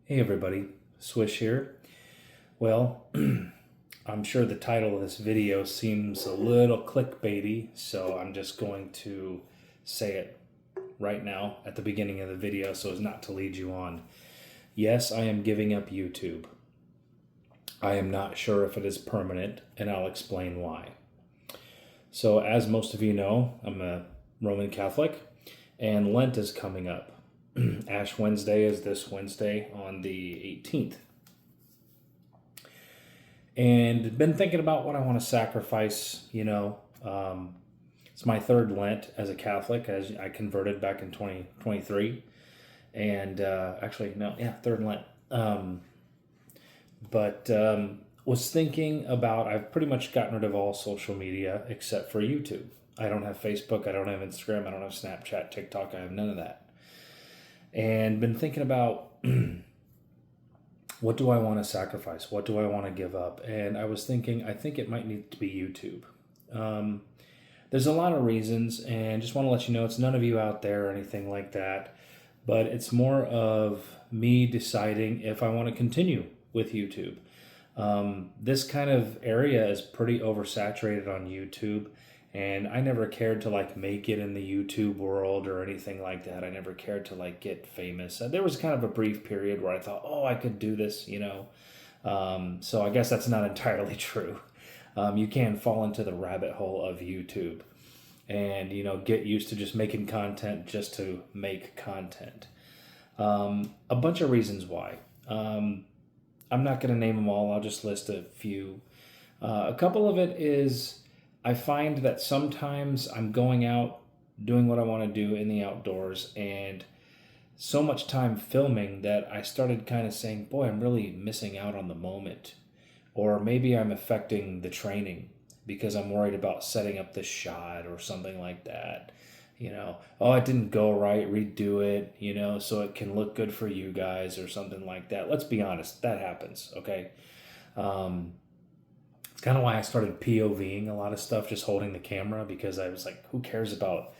Hey everybody, Swish here. Well, I'm sure the title of this video seems a little clickbaity, so I'm just going to say it right now at the beginning of the video so as not to lead you on. Yes, I am giving up YouTube. I am not sure if it is permanent, and I'll explain why. So, as most of you know, I'm a Roman Catholic, and Lent is coming up. Ash Wednesday is this Wednesday on the 18th. And been thinking about what I want to sacrifice, it's my third Lent as a Catholic, as I converted back in 2023. And third Lent. Was thinking about, I've pretty much gotten rid of all social media except for YouTube. I don't have Facebook, I don't have Instagram, I don't have Snapchat, TikTok, I have none of that. And been thinking about what do I want to sacrifice? What do I want to give up? And I was thinking, I think it might need to be YouTube. There's a lot of reasons, and just want to let you know it's none of you out there or anything like that, but it's more of me deciding if I want to continue with YouTube. This kind of area is pretty oversaturated on YouTube, and I never cared to make it in the YouTube world or anything like that. I never cared to get famous. There was kind of a brief period where I thought, oh, I could do this, So I guess that's not entirely true. You can fall into the rabbit hole of YouTube and, get used to just making content just to make content. A bunch of reasons why. I'm not going to name them all. I'll just list a few. A couple of it is I find that sometimes I'm going out doing what I want to do in the outdoors and so much time filming that I started kind of saying, boy, I'm really missing out on the moment. Or maybe I'm affecting the training because I'm worried about setting up the shot or something like that. Oh, it didn't go right, redo it, so it can look good for you guys or something like that. Let's be honest, that happens, okay? It's kind of why I started POVing a lot of stuff, just holding the camera, because I was like, who cares about,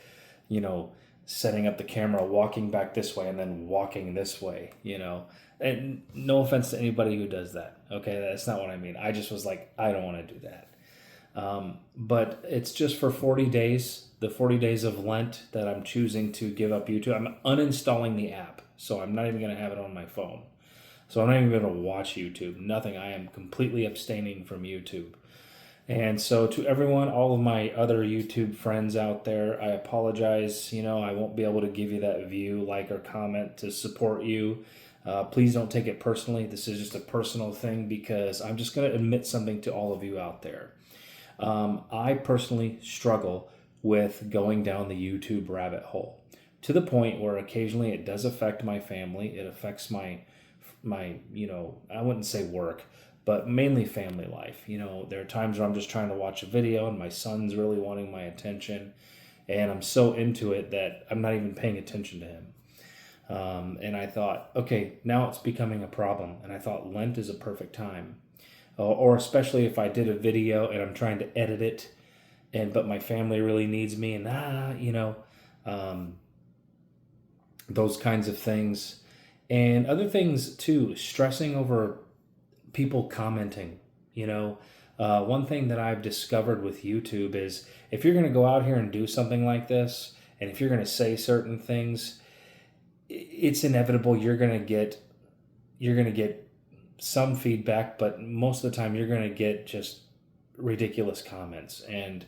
setting up the camera, walking back this way and then walking this way, And no offense to anybody who does that, okay? That's not what I mean. I just was like, I don't want to do that. But it's just for 40 days, the 40 days of Lent that I'm choosing to give up YouTube. I'm uninstalling the app, so I'm not even going to have it on my phone. So I'm not even going to watch YouTube, nothing. I am completely abstaining from YouTube. And so to everyone, all of my other YouTube friends out there, I apologize. I won't be able to give you that view, like, or comment to support you. Please don't take it personally. This is just a personal thing because I'm just going to admit something to all of you out there. I personally struggle with going down the YouTube rabbit hole to the point where occasionally it does affect my family. It affects my I wouldn't say work, but mainly family life. There are times where I'm just trying to watch a video and my son's really wanting my attention, and I'm so into it that I'm not even paying attention to him. And I thought, okay, now it's becoming a problem. And I thought Lent is a perfect time. Or especially if I did a video and I'm trying to edit it, but my family really needs me, and those kinds of things. And other things too, stressing over people commenting. One thing that I've discovered with YouTube is if you're going to go out here and do something like this, and if you're going to say certain things, it's inevitable you're going to get some feedback, but most of the time you're going to get just ridiculous comments. And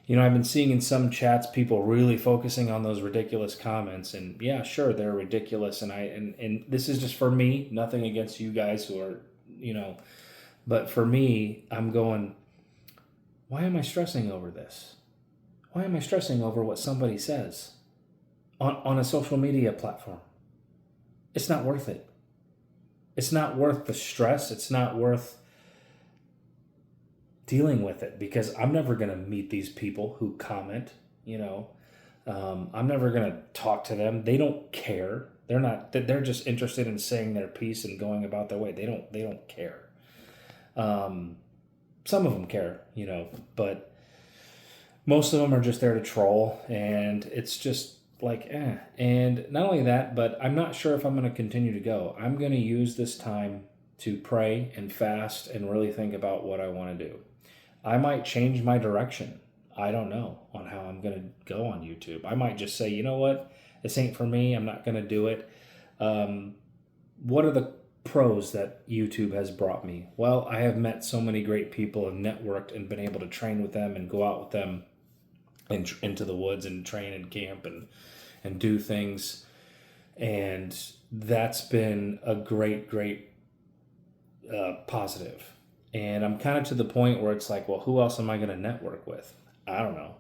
I've been seeing in some chats people really focusing on those ridiculous comments, and yeah, sure, they're ridiculous, and this is just for me, nothing against you guys who are, but for me, I'm going, why am I stressing over this? Why am I stressing over what somebody says on a social media platform? It's not worth it. It's not worth the stress. It's not worth dealing with it because I'm never going to meet these people who comment, I'm never going to talk to them. They don't care. They're just interested in saying their piece and going about their way. They don't care. Some of them care, but most of them are just there to troll, and it's just And not only that, but I'm not sure if I'm going to continue to go. I'm going to use this time to pray and fast and really think about what I want to do. I might change my direction. I don't know on how I'm going to go on YouTube. I might just say, you know what? This ain't for me. I'm not going to do it. What are the pros that YouTube has brought me? Well, I have met so many great people and networked and been able to train with them and go out with them and into the woods and train and camp and do things. And that's been a great positive. And I'm kind of to the point where it's like, well, who else am I going to network with? I don't know,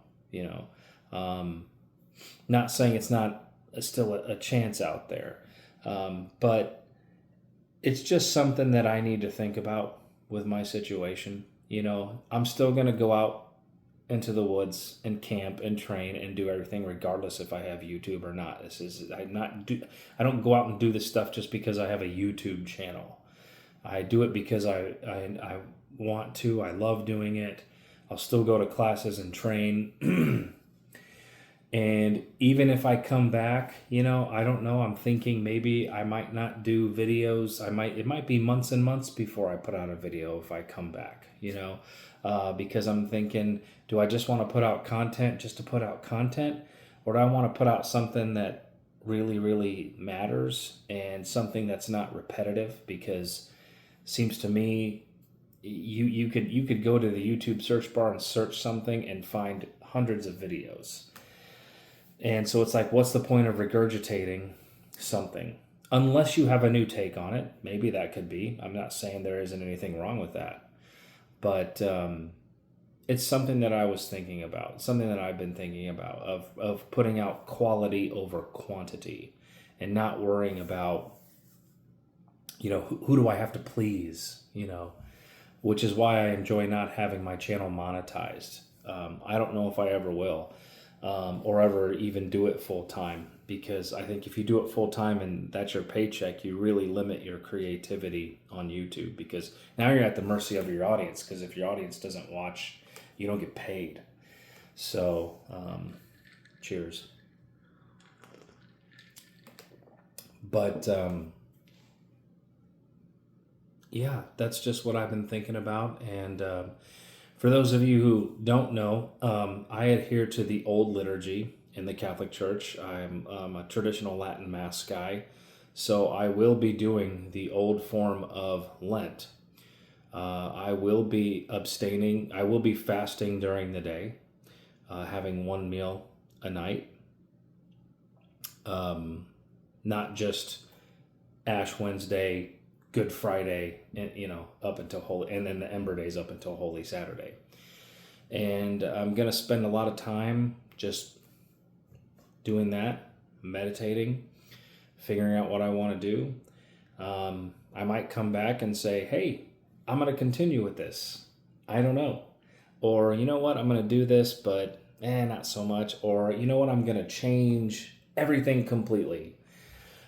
not saying it's not still a chance out there. But it's just something that I need to think about with my situation. I'm still going to go out into the woods and camp and train and do everything regardless if I have YouTube or not. I don't go out and do this stuff just because I have a YouTube channel. I do it because I want to. I love doing it. I'll still go to classes and train. And even if I come back, I don't know. I'm thinking maybe I might not do videos. It might be months and months before I put out a video if I come back, because I'm thinking, do I just want to put out content just to put out content? Or do I want to put out something that really, really matters and something that's not repetitive? Because it seems to me you could go to the YouTube search bar and search something and find hundreds of videos. And so it's like, what's the point of regurgitating something? Unless you have a new take on it. Maybe that could be. I'm not saying there isn't anything wrong with that. But it's something that I was thinking about, something that I've been thinking about, of putting out quality over quantity and not worrying about, who do I have to please, which is why I enjoy not having my channel monetized. I don't know if I ever will. Or ever even do it full time, because I think if you do it full time and that's your paycheck, you really limit your creativity on YouTube, because now you're at the mercy of your audience, because if your audience doesn't watch, you don't get paid. So cheers. But yeah, that's just what I've been thinking about. And for those of you who don't know, I adhere to the old liturgy in the Catholic Church. I'm a traditional Latin Mass guy, so I will be doing the old form of Lent. I will be abstaining. I will be fasting during the day, having one meal a night. Not just Ash Wednesday, Good Friday, and up until Holy, and then the Ember Days up until Holy Saturday. And I'm gonna spend a lot of time just doing that, meditating, figuring out what I want to do. I might come back and say, hey, I'm gonna continue with this. I don't know. Or you know what, I'm gonna do this, but not so much. Or you know what, I'm gonna change everything completely.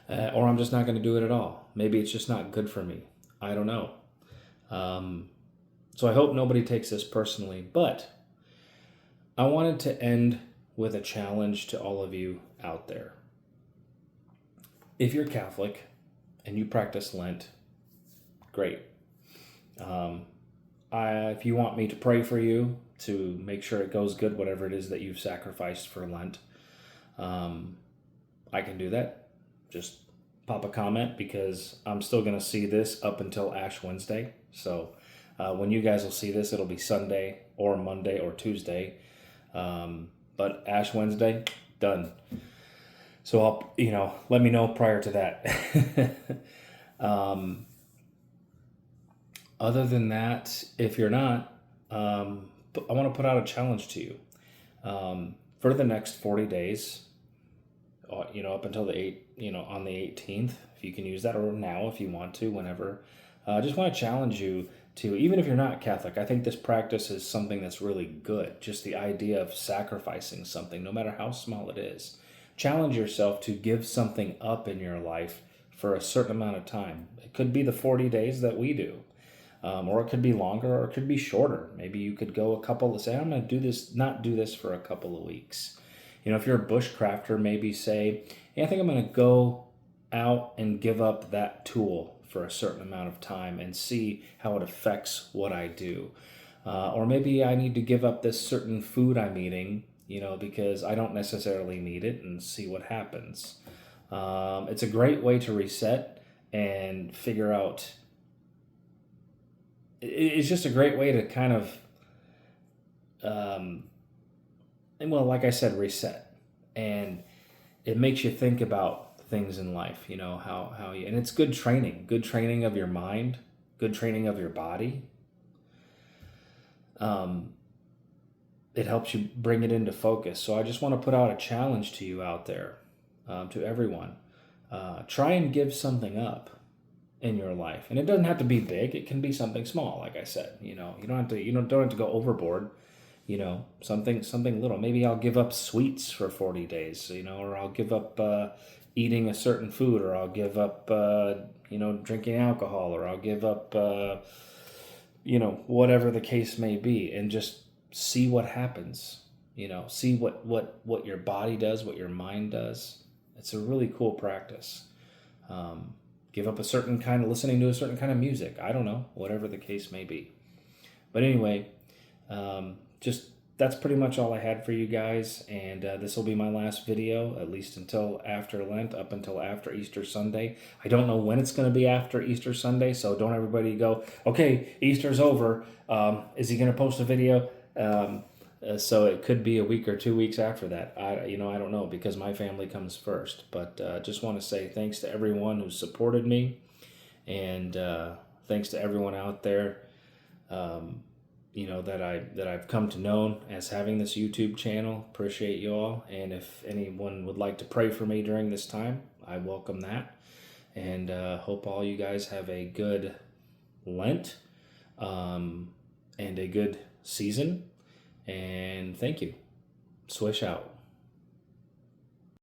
Or I'm just not going to do it at all. Maybe it's just not good for me. I don't know. So I hope nobody takes this personally. But I wanted to end with a challenge to all of you out there. If you're Catholic and you practice Lent, great. If you want me to pray for you to make sure it goes good, whatever it is that you've sacrificed for Lent, I can do that. Just pop a comment, because I'm still going to see this up until Ash Wednesday. So when you guys will see this, it'll be Sunday or Monday or Tuesday. But Ash Wednesday, done. So let me know prior to that. Other than that, if you're not, I want to put out a challenge to you. For the next 40 days, up until on the 18th, if you can use that, or now if you want to, whenever. I just want to challenge you to, even if you're not Catholic, I think this practice is something that's really good. Just the idea of sacrificing something, no matter how small it is. Challenge yourself to give something up in your life for a certain amount of time. It could be the 40 days that we do. Or it could be longer, or it could be shorter. Maybe you could go say, I'm going to not do this for a couple of weeks. If you're a bushcrafter, maybe say, hey, I think I'm going to go out and give up that tool for a certain amount of time and see how it affects what I do. Or maybe I need to give up this certain food I'm eating, because I don't necessarily need it, and see what happens. It's a great way to reset and figure out. It's just a great way to kind of, well, like I said, reset. And it makes you think about things in life, how you, and it's good training of your mind, good training of your body. It helps you bring it into focus. So I just want to put out a challenge to you out there, to everyone. Try and give something up in your life, and it doesn't have to be big. It can be something small. Like I said, you don't have to don't have to go overboard. Something little. Maybe I'll give up sweets for 40 days. Or I'll give up eating a certain food, or I'll give up drinking alcohol, or I'll give up whatever the case may be, and just see what happens. See what your body does, what your mind does. It's a really cool practice. Give up a certain kind of listening to a certain kind of music. I don't know, whatever the case may be. But anyway, just that's pretty much all I had for you guys. And this will be my last video, at least until after Lent, up until after Easter Sunday. I don't know when it's going to be after Easter Sunday, so don't everybody go, okay, Easter's over. Is he going to post a video? So it could be a week or 2 weeks after that. I don't know, because my family comes first. But just want to say thanks to everyone who supported me, and thanks to everyone out there, that I've come to know as having this YouTube channel. Appreciate you all, and if anyone would like to pray for me during this time, I welcome that. And hope all you guys have a good Lent, and a good season. And thank you. Swish out.